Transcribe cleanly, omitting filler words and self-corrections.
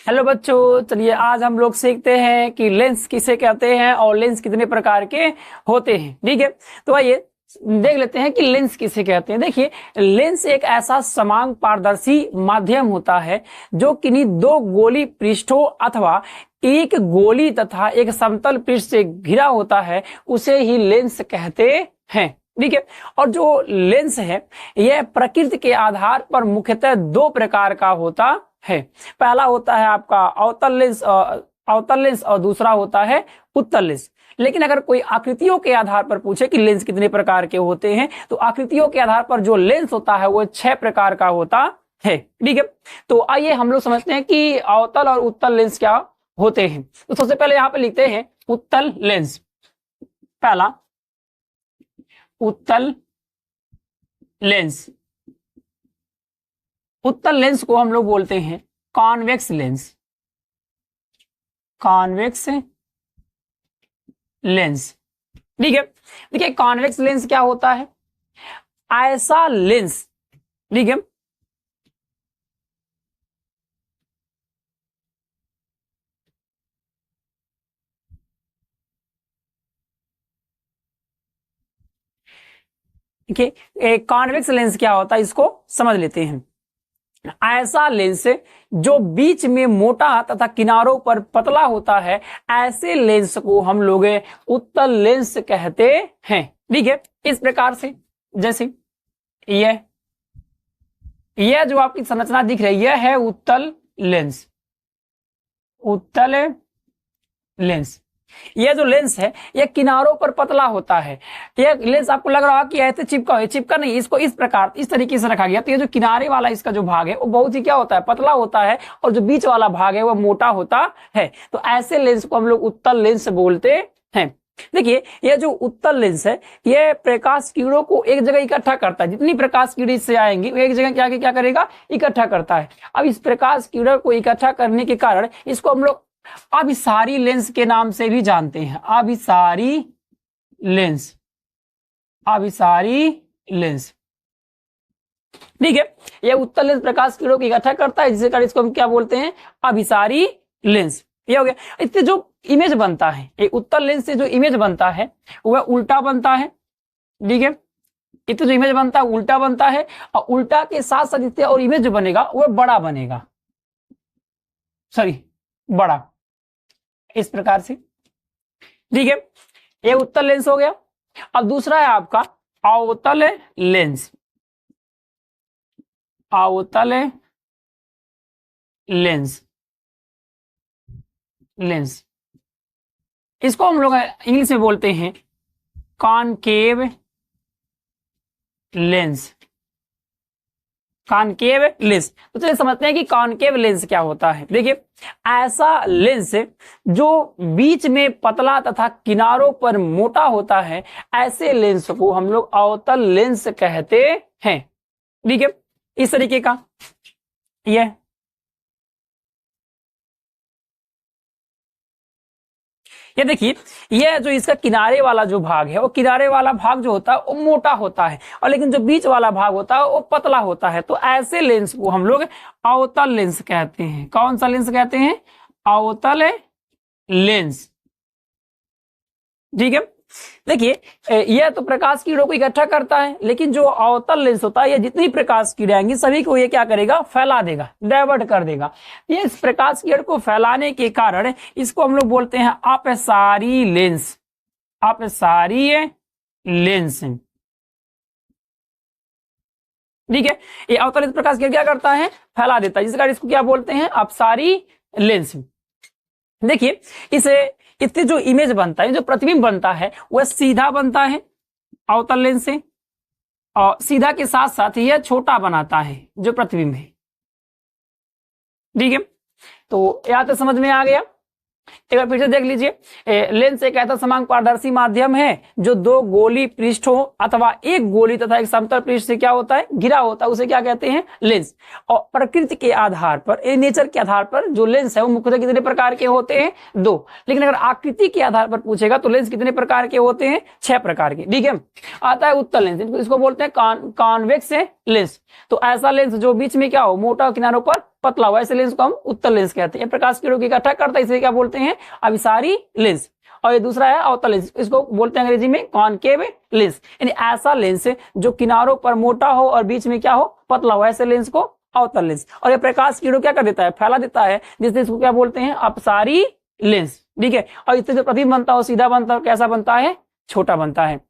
Hello बच्चों, चलिए आज हम लोग सीखते हैं कि लेंस किसे कहते हैं और लेंस कितने प्रकार के होते हैं। ठीक है, तो आइए देख लेते हैं कि लेंस किसे कहते हैं। देखिए, लेंस एक ऐसा समान पारदर्शी माध्यम होता है जो किन्हीं दो गोली पृष्ठों अथवा एक गोली तथा एक समतल पृष्ठ से घिरा होता है, उसे ही लेंस कहते हैं। ठीक है, और जो लेंस है यह प्रकृति के आधार पर मुख्यतः दो प्रकार का होता है। पहला होता है आपका अवतल लेंस और दूसरा होता है उत्तल लेंस। लेकिन अगर कोई आकृतियों के आधार पर पूछे कि लेंस कितने प्रकार के होते हैं, तो आकृतियों के आधार पर जो लेंस होता है वो 6 प्रकार का होता है। ठीक है, तो आइए हम लोग समझते हैं कि अवतल और उत्तल लेंस क्या होते हैं। तो सबसे पहले यहाँ पे लिखते हैं उत्तल लेंस। पहला उत्तल लेंस। उत्तल लेंस को हम लोग बोलते हैं कॉन्वेक्स लेंस। Convex lens. ठीक है, देखिए कॉन्वेक्स लेंस क्या होता है? ऐसा लेंस, ठीक है, देखिए कॉन्वेक्स लेंस क्या होता है इसको समझ लेते हैं। ऐसा लेंस जो बीच में मोटा तथा किनारों पर पतला होता है, ऐसे लेंस को हम लोग उत्तल लेंस कहते हैं। ठीक है, इस प्रकार से जैसे यह जो आपकी संरचना दिख रही है यह है उत्तल लेंस। उत्तल लेंस, यह जो लेंस है यह किनारों पर पतला होता है। यह लेंस आपको लग रहा है कि ऐसे चिपका है, चिपका नहीं, इसको इस प्रकार इस तरीके से रखा गया। तो ये जो किनारे वाला इसका जो भाग है वो बहुत ही क्या होता है, पतला होता है, और जो बीच वाला भाग है वो मोटा होता है। तो ऐसे लेंस को हम लोग उत्तल लेंस बोलते हैं। देखिए, यह जो उत्तल लेंस है यह प्रकाश किरणों को एक जगह इकट्ठा करता है। जितनी प्रकाश किरण इससे आएंगी वो एक जगह क्या करेगा, इकट्ठा करता है। अब इस प्रकाश किरणों को इकट्ठा करने के कारण इसको हम लोग अभिसारी लेंस के नाम से भी जानते हैं। अभिसारी लेंस। अभिसारी लेंस, ठीक है, यह उत्तल लेंस प्रकाश किरणों को इकट्ठा करता है, जिसके कारण इसको हम क्या बोलते हैं, अभिसारी लेंस। ये हो गया। इससे जो इमेज बनता है, एक उत्तल लेंस से जो इमेज बनता है वह उल्टा बनता है। ठीक है, इससे जो इमेज बनता है उल्टा बनता है, और उल्टा के साथ साथ इससे और इमेज जो बनेगा वह बड़ा बनेगा, सॉरी बड़ा, इस प्रकार से। ठीक है, ये उत्तल लेंस हो गया। अब दूसरा है आपका अवतल लेंस। अवतल लेंस। लेंस, इसको हम लोग इंग्लिश में बोलते हैं कॉनकेव लेंस। कॉनकेव लेंस, तो चलिए समझते हैं कि कॉनकेव लेंस क्या होता है। देखिए, ऐसा लेंस जो बीच में पतला तथा किनारों पर मोटा होता है, ऐसे लेंस को हम लोग अवतल लेंस कहते हैं। ठीक है, इस तरीके का ये देखिए, यह जो इसका किनारे वाला जो भाग है, वो किनारे वाला भाग जो होता है वो मोटा होता है, और लेकिन जो बीच वाला भाग होता है वो पतला होता है। तो ऐसे लेंस को हम लोग अवतल लेंस कहते हैं। कौन सा लेंस कहते हैं? अवतल लेंस। ठीक है, देखिए यह तो प्रकाश किरणों को इकट्ठा करता है, लेकिन जो अवतल लेंस होता है, यह जितनी प्रकाश किरणें आएंगी सभी को ये क्या करेगा, फैला देगा, डाइवर्ट कर देगा। ये इस प्रकाश किरण को फैलाने के कारण इसको हम लोग बोलते हैं अपसारी लेंस। अपसारी लेंस, ठीक है। ये अवतल लेंस प्रकाश किरण क्या करता है, फैला देता है, जिस कारण इसको क्या बोलते हैं, अपसारी लेंस। देखिए, इससे जो इमेज बनता है, जो प्रतिबिंब बनता है, वह सीधा बनता है अवतल लेंस से, और सीधा के साथ साथ यह छोटा बनाता है जो प्रतिबिंब है। ठीक है, तो यहां तक समझ में आ गया। एक बार फिर से देख लीजिए, लेंस एक ऐसा समान पारदर्शी माध्यम है जो दो गोली पृष्ठों अथवा एक गोली तथा एक समतल पृष्ठ से क्या होता है, घिरा होता है, उसे क्या कहते हैं, लेंस। और प्रकृति के आधार पर, नेचर के आधार पर जो लेंस है वो मुख्यतः कितने प्रकार के होते हैं, 2। लेकिन अगर आकृति के आधार पर पूछेगा तो लेंस कितने प्रकार के होते हैं, 6 प्रकार के। ठीक है, आता है उत्तल लेंस, इसको बोलते हैं कॉन्वेक्स लेंस। तो ऐसा लेंस जो बीच में क्या हो, मोटा, किनारों पर पतला हो, ऐसे लेंस को हम उत्तल लेंस कहते हैं। प्रकाश किरणों की इकट्ठा करता है, इसे क्या बोलते हैं, अभिसारी लेंस। और ये दूसरा है अवतल लेंस, इसको बोलते हैं अंग्रेजी में कॉनकेव लेंस। यानी ऐसा लेंस जो किनारों पर मोटा हो और बीच में क्या हो, पतला हो, ऐसे लेंस को अवतल लेंस। और ये प्रकाश किरणों क्या कर देता है, फैला देता है, जिससे इसको क्या बोलते हैं, अपसारी लेंस। ठीक है, और इससे जो प्रतिबिंब बनता है वो सीधा बनता है, कैसा बनता है, छोटा बनता है।